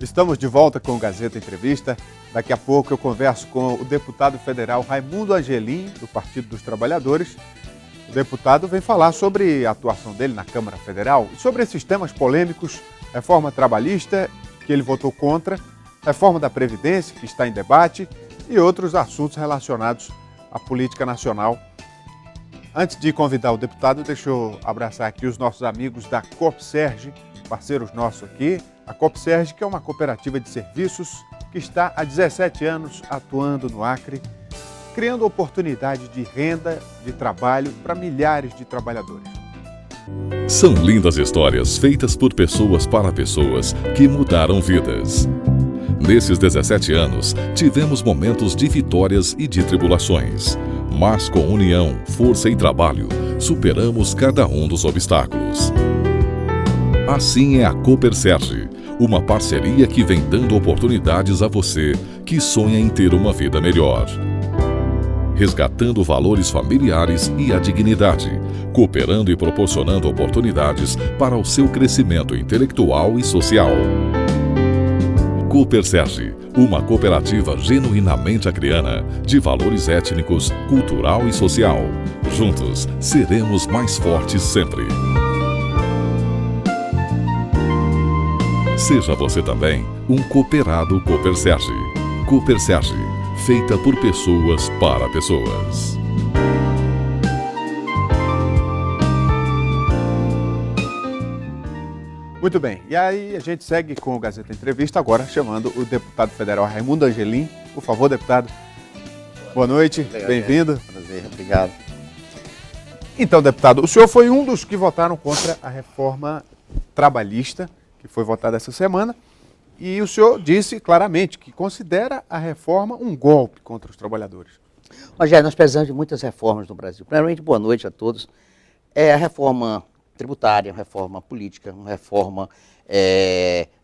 Estamos de volta com o Gazeta Entrevista. Daqui a pouco eu converso com o deputado federal Raimundo Angelim, do Partido dos Trabalhadores. O deputado vem falar sobre a atuação dele na Câmara Federal e sobre esses temas polêmicos, reforma trabalhista, que ele votou contra, reforma da Previdência, que está em debate, e outros assuntos relacionados à política nacional. Antes de convidar o deputado, deixa eu abraçar aqui os nossos amigos da Copserge, parceiros nossos aqui. A Copserge, que é uma cooperativa de serviços que está há 17 anos atuando no Acre, criando oportunidade de renda, de trabalho para milhares de trabalhadores. São lindas histórias feitas por pessoas para pessoas que mudaram vidas. Nesses 17 anos, tivemos momentos de vitórias e de tribulações. Mas com união, força e trabalho, superamos cada um dos obstáculos. Assim é a Cooperserge, uma parceria que vem dando oportunidades a você que sonha em ter uma vida melhor. Resgatando valores familiares e a dignidade, cooperando e proporcionando oportunidades para o seu crescimento intelectual e social. Cooperserge, uma cooperativa genuinamente acreana, de valores étnicos, cultural e social. Juntos, seremos mais fortes sempre. Seja você também um cooperado Cooperserge. Cooperserge, feita por pessoas para pessoas. Muito bem, e aí a gente segue com o Gazeta Entrevista agora, chamando o deputado federal Raimundo Angelim. Por favor, deputado. Boa noite, bem-vindo. Prazer, obrigado. Então, deputado, o senhor foi um dos que votaram contra a reforma trabalhista, que foi votada essa semana, e o senhor disse claramente que considera a reforma um golpe contra os trabalhadores. Rogério, nós precisamos de muitas reformas no Brasil. Primeiramente, boa noite a todos. A reforma tributária, uma reforma política, uma reforma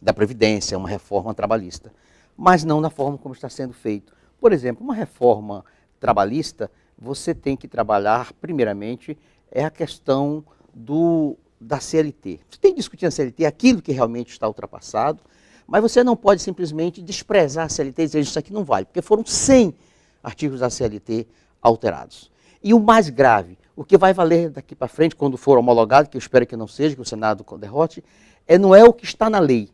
da Previdência, uma reforma trabalhista, mas não na forma como está sendo feito. Por exemplo, uma reforma trabalhista, você tem que trabalhar, primeiramente, a questão da CLT. Você tem que discutir a CLT, aquilo que realmente está ultrapassado, mas você não pode simplesmente desprezar a CLT e dizer isso aqui não vale, porque foram 100 artigos da CLT alterados. E o mais grave, o que vai valer daqui para frente, quando for homologado, que eu espero que não seja, que o Senado derrote, não é o que está na lei.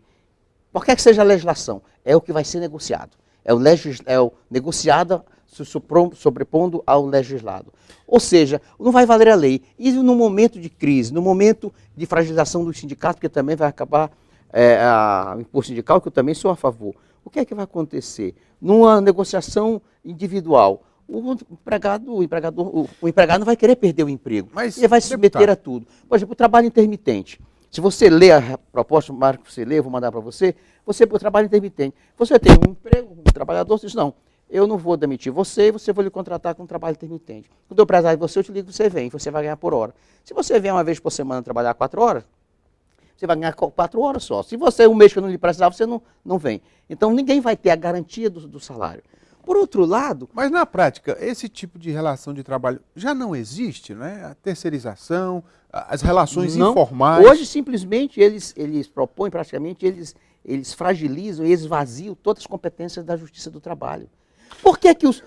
Qualquer que seja a legislação, é o que vai ser negociado. É o negociado se sobrepondo ao legislado. Ou seja, não vai valer a lei. E no momento de crise, no momento de fragilização do sindicato, porque também vai acabar o imposto sindical, que eu também sou a favor. O que é que vai acontecer? Numa negociação individual, o empregado não vai querer perder o emprego. Mas, ele vai se submeter a tudo. Por exemplo, o trabalho intermitente. Se você lê a proposta, Marco, que você lê, eu vou mandar para você, o trabalho intermitente. Você tem um emprego, um trabalhador, você diz, não, eu não vou demitir você, você vai lhe contratar com um trabalho intermitente. Quando eu precisar de você, eu te ligo, você vem, você vai ganhar por hora. Se você vier uma vez por semana trabalhar 4 horas, você vai ganhar 4 horas só. Se você, um mês que eu não lhe precisar, você não vem. Então, ninguém vai ter a garantia do salário. Por outro lado... Mas, na prática, esse tipo de relação de trabalho já não existe, né? A terceirização, as relações informais... Hoje, simplesmente, eles propõem, praticamente, eles fragilizam e esvaziam todas as competências da Justiça do Trabalho. Por que os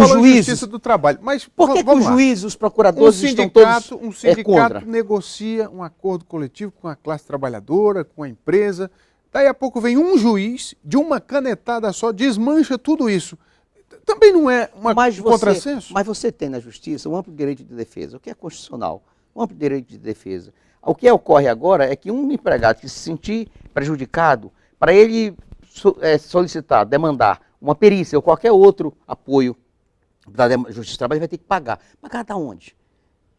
juízes... Justiça do Trabalho, mas por que os juízes, os procuradores estão todos Um sindicato contra? Negocia um acordo coletivo com a classe trabalhadora, com a empresa. Daí a pouco vem um juiz, de uma canetada só, desmancha tudo isso. Também não é um contrassenso? Mas você tem na Justiça um amplo direito de defesa, o que é constitucional, um amplo direito de defesa. O que ocorre agora é que um empregado que se sentir prejudicado, para ele solicitar, demandar uma perícia ou qualquer outro apoio da Justiça do Trabalho, vai ter que pagar. Pagar de onde?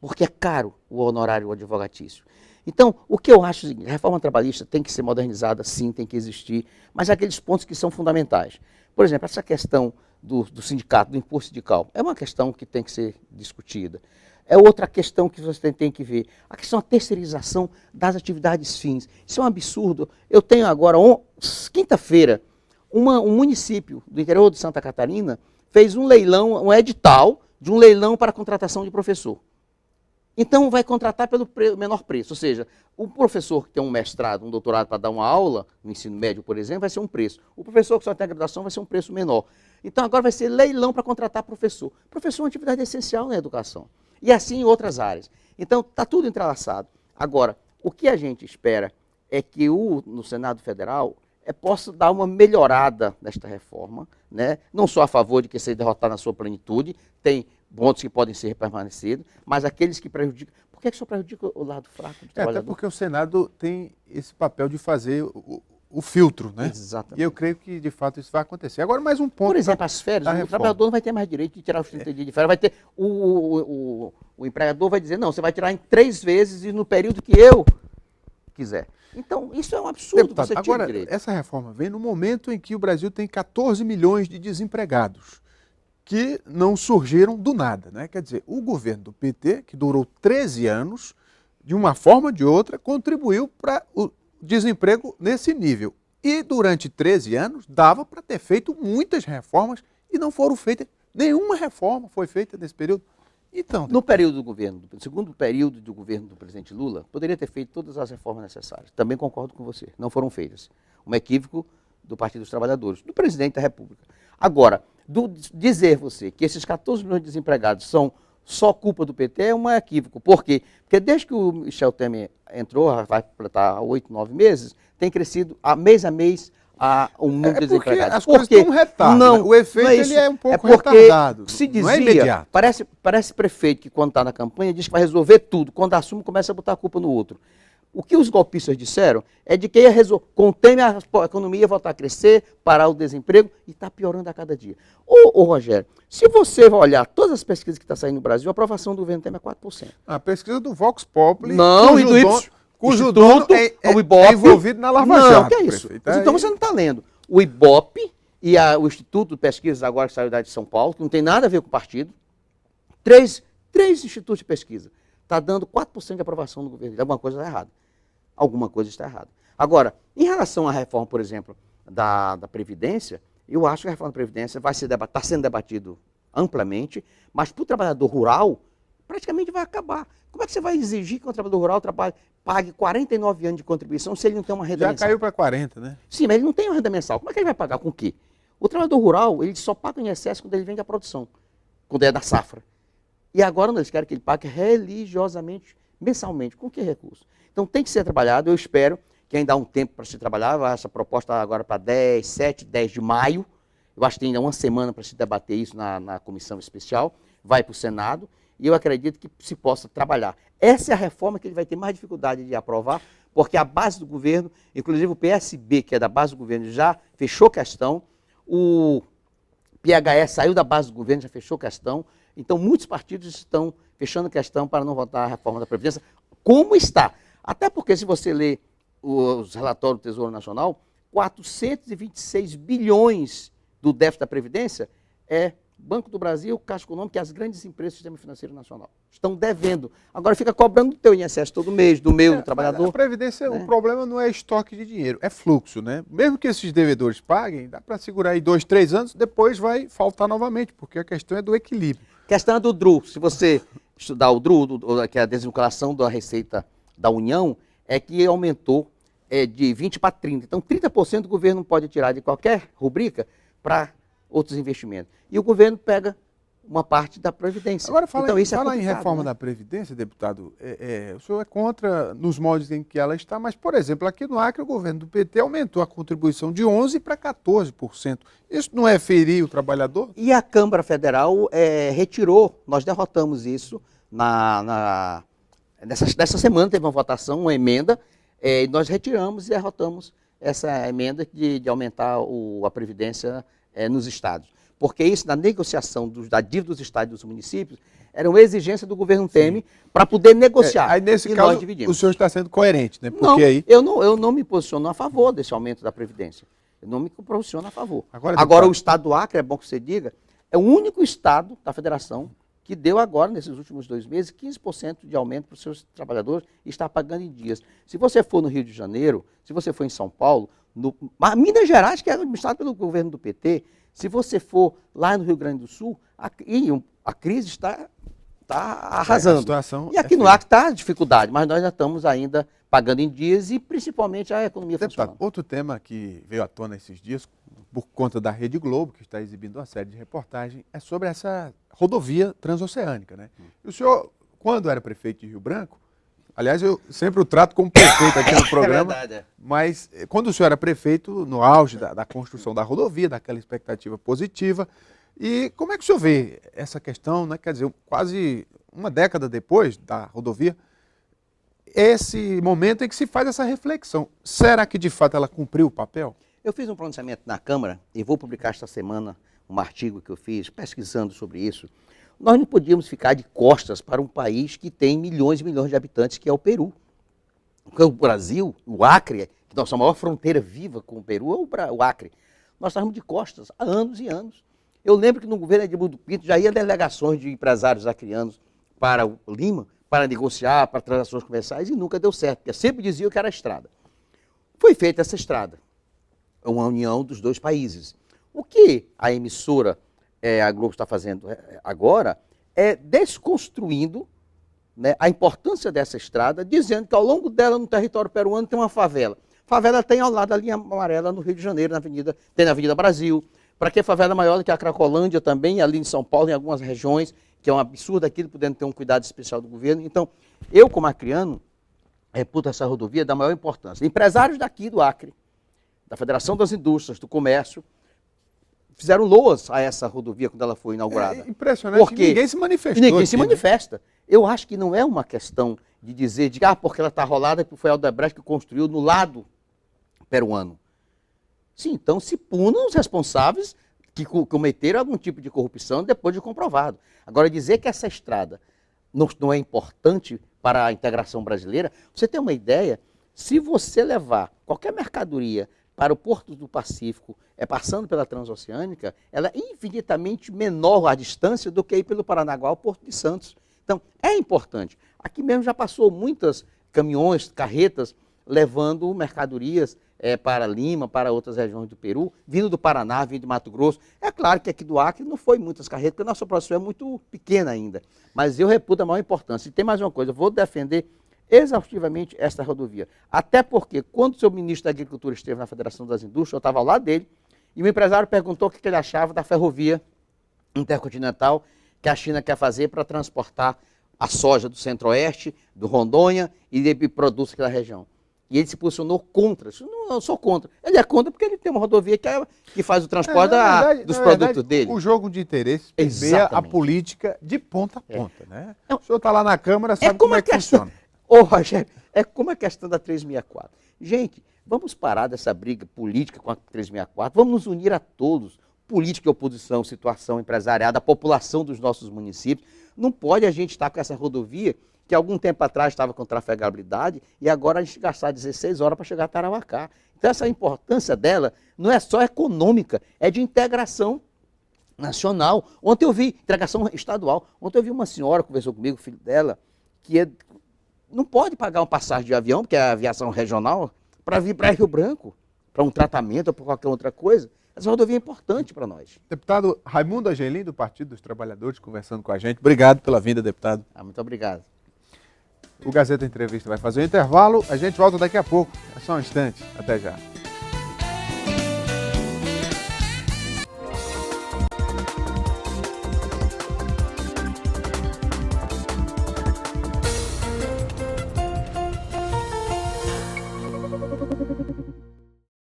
Porque é caro o honorário advogatício. Então, o que eu acho é o seguinte, a reforma trabalhista tem que ser modernizada, sim, tem que existir, mas aqueles pontos que são fundamentais. Por exemplo, essa questão do sindicato, do imposto sindical, é uma questão que tem que ser discutida. É outra questão que você tem que ver. A questão da terceirização das atividades fins. Isso é um absurdo. Eu tenho agora, quinta-feira, um município do interior de Santa Catarina fez um leilão, um edital de um leilão para a contratação de professor. Então vai contratar pelo menor preço, ou seja, o professor que tem um mestrado, um doutorado para dar uma aula, no ensino médio, por exemplo, vai ser um preço. O professor que só tem a graduação vai ser um preço menor. Então agora vai ser leilão para contratar professor. Professor é uma atividade essencial na educação. E assim em outras áreas. Então está tudo entrelaçado. Agora, o que a gente espera é que no Senado Federal possa dar uma melhorada nesta reforma, né? Não só a favor de que seja derrotado na sua plenitude, tem pontos que podem ser permanecidos, mas aqueles que prejudicam. Por que só prejudica o lado fraco do trabalhador? Até porque o Senado tem esse papel de fazer o filtro, né? Exatamente. E eu creio que, de fato, isso vai acontecer. Agora, mais um ponto. Por exemplo, as férias, o trabalhador não vai ter mais direito de tirar os 30 dias de férias, vai ter, o empregador vai dizer, não, você vai tirar em 3 vezes e no período que eu quiser. Então, isso é um absurdo. Deputado, você tira agora, o direito. essa reforma vem no momento em que o Brasil tem 14 milhões de desempregados, que não surgiram do nada, né? Quer dizer, o governo do PT, que durou 13 anos, de uma forma ou de outra, contribuiu para o desemprego nesse nível. E durante 13 anos, dava para ter feito muitas reformas e não foram feitas, nenhuma reforma foi feita nesse período. Então, no período do governo, no segundo período do governo do presidente Lula, poderia ter feito todas as reformas necessárias. Também concordo com você, não foram feitas. Um equívoco do Partido dos Trabalhadores, do presidente da República. Agora, dizer você que esses 14 milhões de desempregados são só culpa do PT é um equívoco. Por quê? Porque desde que o Michel Temer entrou, vai completar 8, 9 meses, tem crescido a mês o número de desempregados. As coisas têm um retardo. Não, o efeito não é ele é um pouco porque retardado. Se dizia, não é imediato. Parece prefeito que quando está na campanha diz que vai resolver tudo. Quando assume, começa a botar a culpa no outro. O que os golpistas disseram é de que ia conter a economia, voltar a crescer, parar o desemprego, e está piorando a cada dia. Ô Rogério, se você vai olhar todas as pesquisas que estão saindo no Brasil, a aprovação do governo Temer é 4%. A pesquisa do Vox Populi, não, e do cujo dono o Ibope, é envolvido na Lava Jato. Não, que é isso? Então você não está lendo. O Ibope e o Instituto de Pesquisas agora que saiu da de São Paulo, que não tem nada a ver com o partido, três institutos de pesquisa, está dando 4% de aprovação do governo. Alguma coisa está errada. Alguma coisa está errada. Agora, em relação à reforma, por exemplo, da Previdência, eu acho que a reforma da Previdência está sendo debatido amplamente, mas para o trabalhador rural, praticamente vai acabar. Como é que você vai exigir que o trabalhador rural pague 49 anos de contribuição se ele não tem uma renda mensal? Já caiu para 40, né? Sim, mas ele não tem uma renda mensal. Como é que ele vai pagar com o quê? O trabalhador rural, ele só paga em excesso quando ele vende a produção, quando é da safra. E agora eles querem que ele pague religiosamente, mensalmente. Com que recurso? Então tem que ser trabalhado. Eu espero que ainda há um tempo para se trabalhar. Essa proposta agora para 7, 10 de maio. Eu acho que tem ainda uma semana para se debater isso na comissão especial. Vai para o Senado. E eu acredito que se possa trabalhar. Essa é a reforma que ele vai ter mais dificuldade de aprovar, porque a base do governo, inclusive o PSB, que é da base do governo, já fechou questão. O PHS saiu da base do governo, já fechou questão. Então, muitos partidos estão fechando questão para não votar a reforma da Previdência, como está. Até porque, se você ler os relatórios do Tesouro Nacional, 426 bilhões do déficit da Previdência é Banco do Brasil, Caixa Econômica e as grandes empresas do Sistema Financeiro Nacional. Estão devendo. Agora fica cobrando do teu INSS todo mês, do meu, do trabalhador. A Previdência, né? O problema não é estoque de dinheiro, é fluxo, né? Mesmo que esses devedores paguem, dá para segurar aí 2, 3 anos, depois vai faltar novamente, porque a questão é do equilíbrio. Questão é do DRU. Se você estudar o DRU, que é a desvinculação da Receita da União, é que aumentou de 20 para 30. Então, 30% do governo pode tirar de qualquer rubrica para outros investimentos. E o governo pega uma parte da Previdência. Agora, fala Então, em reforma, né, da Previdência, deputado, o senhor é contra nos moldes em que ela está, mas, por exemplo, aqui no Acre, o governo do PT aumentou a contribuição de 11% para 14%. Isso não é ferir o trabalhador? E a Câmara Federal retirou, nós derrotamos isso nessa semana, teve uma votação, uma emenda, nós retiramos e derrotamos essa emenda de aumentar a Previdência nos estados. Porque isso, na negociação da dívida dos estados e dos municípios, era uma exigência do governo Temer para poder negociar. Aí, nesse caso, nós dividimos. O senhor está sendo coerente, né? Porque não, aí... eu não me posiciono a favor desse aumento da Previdência. Eu não me posiciono a favor. Agora o estado do Acre, é bom que você diga, é o único estado da federação que deu agora, nesses últimos 2 meses, 15% de aumento para os seus trabalhadores e está pagando em dias. Se você for no Rio de Janeiro, se você for em São Paulo, Mas Minas Gerais, que é administrado pelo governo do PT, se você for lá no Rio Grande do Sul, a crise está arrasando. A situação e aqui no Acre está dificuldade, mas nós já estamos ainda pagando em dias e principalmente a economia funcionando. Outro tema que veio à tona esses dias, por conta da Rede Globo, que está exibindo uma série de reportagens, é sobre essa rodovia transoceânica, né? E o senhor, quando era prefeito de Rio Branco, aliás, eu sempre o trato como prefeito aqui no programa, mas quando o senhor era prefeito, no auge da construção da rodovia, daquela expectativa positiva, e como é que o senhor vê essa questão, né? Quer dizer, quase uma década depois da rodovia, esse momento em que se faz essa reflexão, será que de fato ela cumpriu o papel? Eu fiz um pronunciamento na Câmara e vou publicar esta semana um artigo que eu fiz pesquisando sobre isso. Nós não podíamos ficar de costas para um país que tem milhões e milhões de habitantes, que é o Peru. Porque o Brasil, o Acre, que nossa maior fronteira viva com o Peru é o Acre. Nós estávamos de costas há anos e anos. Eu lembro que no governo Edmundo Pinto já ia delegações de empresários acreanos para o Lima, para negociar, para transações comerciais, e nunca deu certo, porque sempre diziam que era estrada. Foi feita essa estrada, uma união dos dois países. O que a emissora, a Globo, está fazendo agora é desconstruindo, né, a importância dessa estrada, dizendo que ao longo dela, no território peruano, tem uma favela. Favela tem ao lado da linha amarela no Rio de Janeiro, tem na Avenida Brasil. Para que favela maior do que a Cracolândia também, ali em São Paulo, em algumas regiões, que é um absurdo aquilo, podendo ter um cuidado especial do governo. Então, eu, como acreano, reputo essa rodovia da maior importância. Empresários daqui do Acre, da Federação das Indústrias, do Comércio, fizeram loas a essa rodovia quando ela foi inaugurada. É impressionante, porque ninguém se manifestou. Ninguém se manifesta. Eu acho que não é uma questão de dizer, porque ela está rolada, que foi a Odebrecht que construiu no lado peruano. Sim, então se punam os responsáveis que cometeram algum tipo de corrupção depois de comprovado. Agora, dizer que essa estrada não é importante para a integração brasileira, você tem uma ideia, se você levar qualquer mercadoria para o Porto do Pacífico, passando pela Transoceânica, ela é infinitamente menor a distância do que ir pelo Paranaguá ao Porto de Santos. Então, é importante. Aqui mesmo já passou muitas caminhões, carretas, levando mercadorias para Lima, para outras regiões do Peru, vindo do Paraná, vindo de Mato Grosso. É claro que aqui do Acre não foi muitas carretas, porque a nossa produção é muito pequena ainda. Mas eu reputo a maior importância. E tem mais uma coisa, eu vou defender exaustivamente esta rodovia. Até porque, quando o seu ministro da Agricultura esteve na Federação das Indústrias, eu estava ao lado dele, e o empresário perguntou o que ele achava da ferrovia intercontinental que a China quer fazer para transportar a soja do Centro-Oeste, do Rondônia e de produtos daquela região. E ele se posicionou contra. Não, eu sou contra. Ele é contra porque ele tem uma rodovia que faz o transporte dos produtos dele. O jogo de interesses permeia a política de ponta a ponta. Né? O senhor está lá na Câmara, sabe como é que funciona. Ô, Rogério, é como a questão da 364. Gente, vamos parar dessa briga política com a 364, vamos nos unir a todos. Política e oposição, situação empresarial, da população dos nossos municípios. Não pode a gente estar com essa rodovia que algum tempo atrás estava com trafegabilidade, e agora a gente gastar 16 horas para chegar a Tarauacá. Então essa importância dela não é só econômica, é de integração nacional. Ontem eu vi, integração estadual, ontem eu vi uma senhora, conversou comigo, o filho dela, que não pode pagar uma passagem de avião, porque é a aviação regional, para vir para Rio Branco, para um tratamento ou para qualquer outra coisa. Essa rodovia é importante para nós. Deputado Raimundo Angelim, do Partido dos Trabalhadores, conversando com a gente. Obrigado pela vinda, deputado. Muito obrigado. O Gazeta Entrevista vai fazer um intervalo, a gente volta daqui a pouco. É só um instante. Até já.